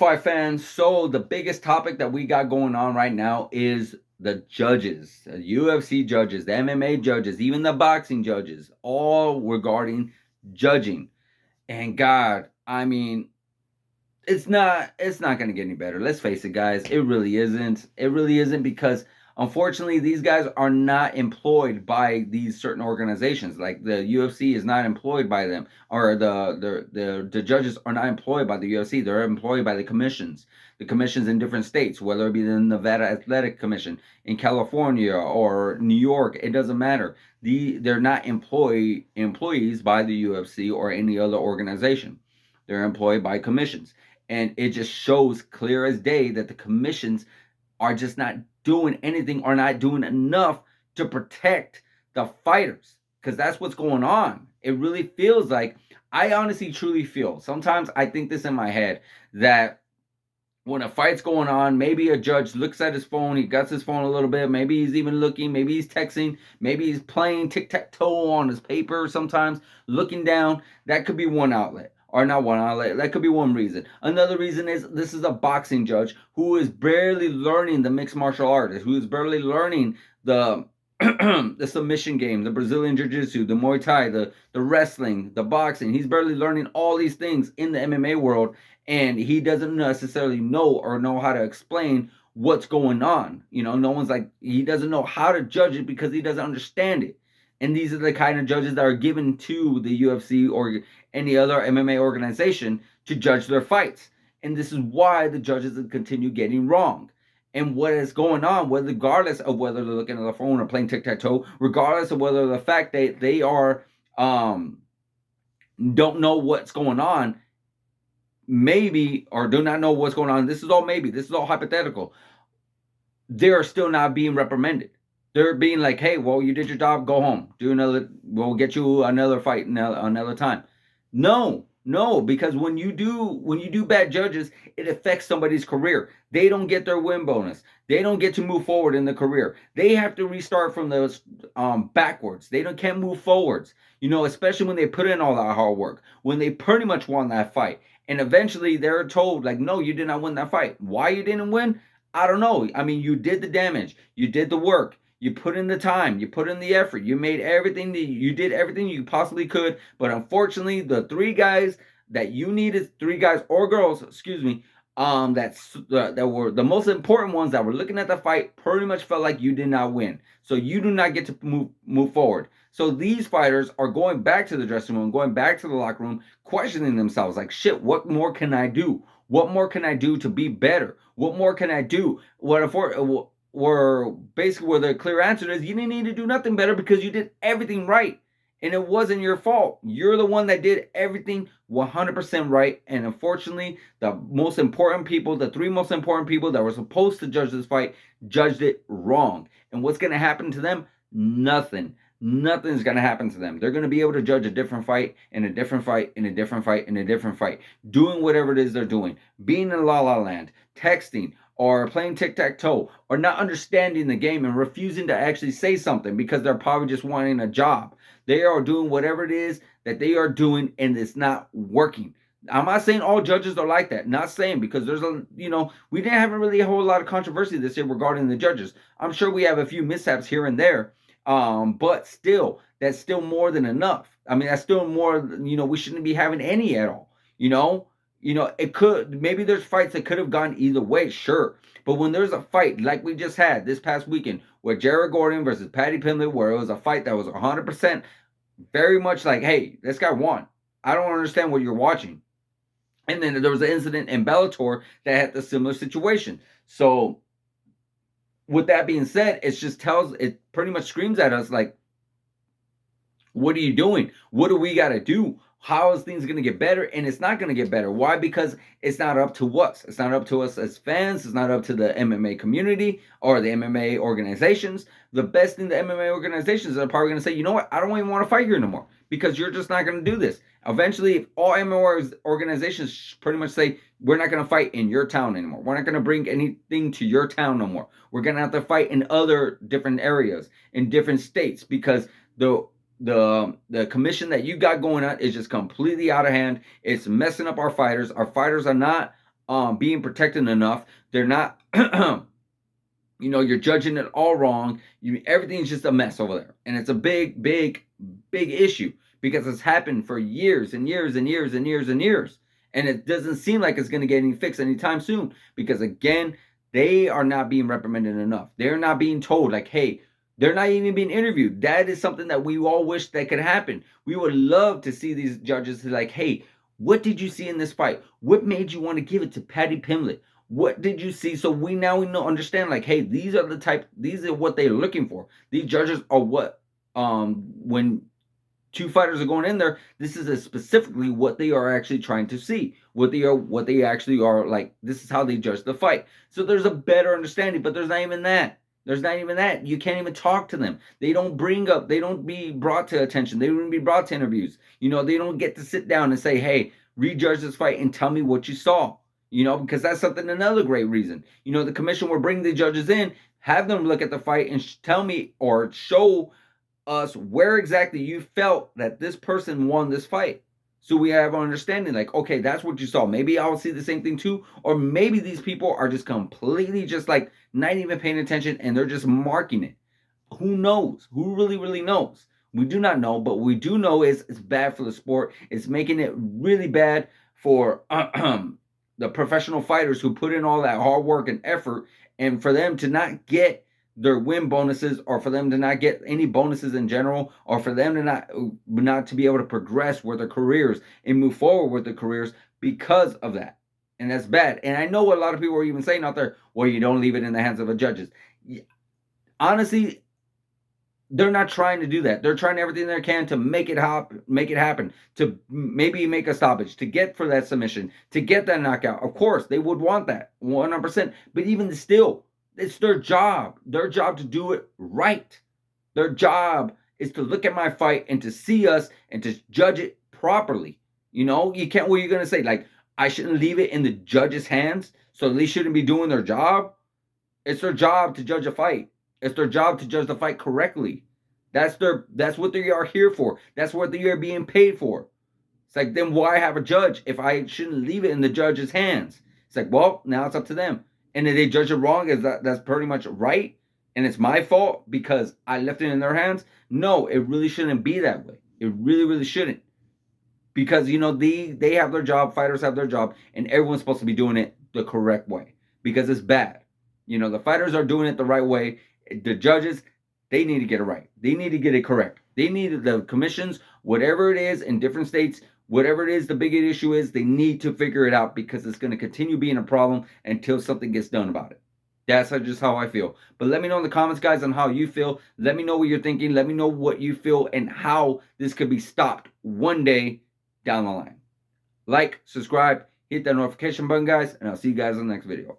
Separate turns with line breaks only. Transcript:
fight fans? So the biggest topic that we got going on right now is the judges, the UFC judges, the MMA judges, even the boxing judges, all regarding judging. And God, I mean, it's not going to get any better. Let's face it, guys. It really isn't. It really isn't because unfortunately these guys are not employed by these certain organizations. Like the UFC is not employed by them, or the judges are not employed by the UFC. They're employed by the commissions. The commissions in different states, whether it be the Nevada Athletic Commission in California or New York, it doesn't matter. They're not employees by the UFC or any other organization. They're employed by commissions. And it just shows clear as day that the commissions are just not doing anything or not doing enough to protect the fighters. Because that's what's going on. It really feels like, I honestly truly feel, sometimes I think this in my head, that when a fight's going on, maybe a judge looks at his phone, he guts his phone a little bit, maybe he's even looking, maybe he's texting, maybe he's playing tic-tac-toe on his paper sometimes, looking down. That could be one outlet. Or not one outlet. That could be one reason. Another reason is this is a boxing judge who is barely learning the mixed martial arts, who is barely learning the the submission game, the Brazilian Jiu-Jitsu, the Muay Thai, the wrestling, the boxing. He's barely learning all these things in the MMA world, and he doesn't necessarily know how to explain what's going on. No one's like, he doesn't know how to judge it because he doesn't understand it. And these are the kind of judges that are given to the UFC or any other MMA organization to judge their fights. And this is why the judges continue getting wrong. And what is going on, regardless of whether they're looking at the phone or playing tic-tac-toe, regardless of whether the fact that they are don't know what's going on, maybe, or do not know what's going on, this is all maybe, this is all hypothetical, they're still not being reprimanded. They're being like, hey, well, you did your job, go home. We'll get you another fight another time. No, because when you do bad judges, it affects somebody's career. They don't get their win bonus. They don't get to move forward in the career. They have to restart from those backwards. Can't move forwards. Especially when they put in all that hard work, when they pretty much won that fight, and eventually they're told like, no, you did not win that fight. Why you didn't win? I don't know. I mean, you did the damage. You did the work. You put in the time, you put in the effort, you did everything you possibly could, but unfortunately, the three guys that you needed, three guys or girls, excuse me, that were the most important ones that were looking at the fight, pretty much felt like you did not win. So you do not get to move forward. So these fighters are going back to the dressing room, going back to the locker room, questioning themselves like, shit, what more can I do? What more can I do to be better? What more can I do? Where the clear answer is, you didn't need to do nothing better because you did everything right, and it wasn't your fault. You're the one that did everything 100% right, and unfortunately the three most important people that were supposed to judge this fight judged it wrong. And what's going to happen to them? Nothing's going to happen to them. They're going to be able to judge a different fight, and a different fight, and a different fight, and a different fight, doing whatever it is they're doing, being in La La Land, texting, or playing tic-tac-toe, or not understanding the game and refusing to actually say something because they're probably just wanting a job. They are doing whatever it is that they are doing, and it's not working. I'm not saying all judges are like that. Not saying, because we didn't have really a whole lot of controversy this year regarding the judges. I'm sure we have a few mishaps here and there, but still, that's still more than enough. I mean, that's still more. We shouldn't be having any at all. It could, maybe there's fights that could have gone either way, sure. But when there's a fight like we just had this past weekend with Jared Gordon versus Paddy Pimblett, where it was a fight that was 100% very much like, hey, this guy won. I don't understand what you're watching. And then there was an incident in Bellator that had the similar situation. So with that being said, it pretty much screams at us like, what are you doing? What do we got to do? How is things going to get better? And it's not going to get better. Why? Because it's not up to us. It's not up to us as fans. It's not up to the MMA community or the MMA organizations. The best in the MMA organizations are probably going to say, you know what? I don't even want to fight here no more because you're just not going to do this. Eventually, if all MMA organizations pretty much say, we're not going to fight in your town anymore. We're not going to bring anything to your town no more. We're going to have to fight in other different areas, in different states, because the commission that you got going on is just completely out of hand. It's messing up our fighters. Our fighters are not being protected enough. They're not, you're judging it all wrong. Everything's just a mess over there. And it's a big, big, big issue because it's happened for years and years and years and years and years. And it doesn't seem like it's going to get any fixed anytime soon because, again, they are not being reprimanded enough. They're not being told, like, hey, they're not even being interviewed. That is something that we all wish that could happen. We would love to see these judges like, hey, what did you see in this fight? What made you want to give it to Patty Pimlet? What did you see? So we know understand, like, hey, these are what they're looking for. These judges are what when two fighters are going in there, this is specifically what they are actually trying to see. What they actually are like, this is how they judge the fight. So there's a better understanding, but there's not even that. There's not even that. You can't even talk to them. They don't be brought to attention. They don't be brought to interviews. They don't get to sit down and say, hey, rejudge this fight and tell me what you saw. Because that's another great reason. The commission will bring the judges in, have them look at the fight and tell me or show us where exactly you felt that this person won this fight. So we have an understanding, like, okay, that's what you saw. Maybe I'll see the same thing too. Or maybe these people are just completely just like not even paying attention and they're just marking it. Who knows? Who really, really knows? We do not know, but what we do know is it's bad for the sport. It's making it really bad for the professional fighters who put in all that hard work and effort, and for them to not get their win bonuses, or for them to not get any bonuses in general, or for them to not to be able to progress with their careers and move forward with their careers because of that. And that's bad. And I know a lot of people are even saying out there, well, you don't leave it in the hands of the judges. Honestly, they're not trying to do that. They're trying everything they can to make it happen, to maybe make a stoppage, to get for that submission, to get that knockout. Of course, they would want that 100%. But even still, it's their job to do it right. Their job is to look at my fight and to see us and to judge it properly. You can't, what are you going to say? Like, I shouldn't leave it in the judge's hands, so they shouldn't be doing their job? It's their job to judge a fight. It's their job to judge the fight correctly. That's what they are here for. That's what they are being paid for. It's like, then why have a judge if I shouldn't leave it in the judge's hands? It's like, well, now it's up to them. And if they judge it wrong, that's pretty much right, and it's my fault because I left it in their hands? No, it really shouldn't be that way. It really, really shouldn't. Because, they have their job, fighters have their job, and everyone's supposed to be doing it the correct way because it's bad. The fighters are doing it the right way. The judges, they need to get it right. They need to get it correct. They need the commissions, whatever it is in different states, whatever it is the big issue is, they need to figure it out because it's going to continue being a problem until something gets done about it. That's just how I feel. But let me know in the comments, guys, on how you feel. Let me know what you're thinking. Let me know what you feel and how this could be stopped one day down the line. Like, subscribe, hit that notification button, guys, and I'll see you guys in the next video.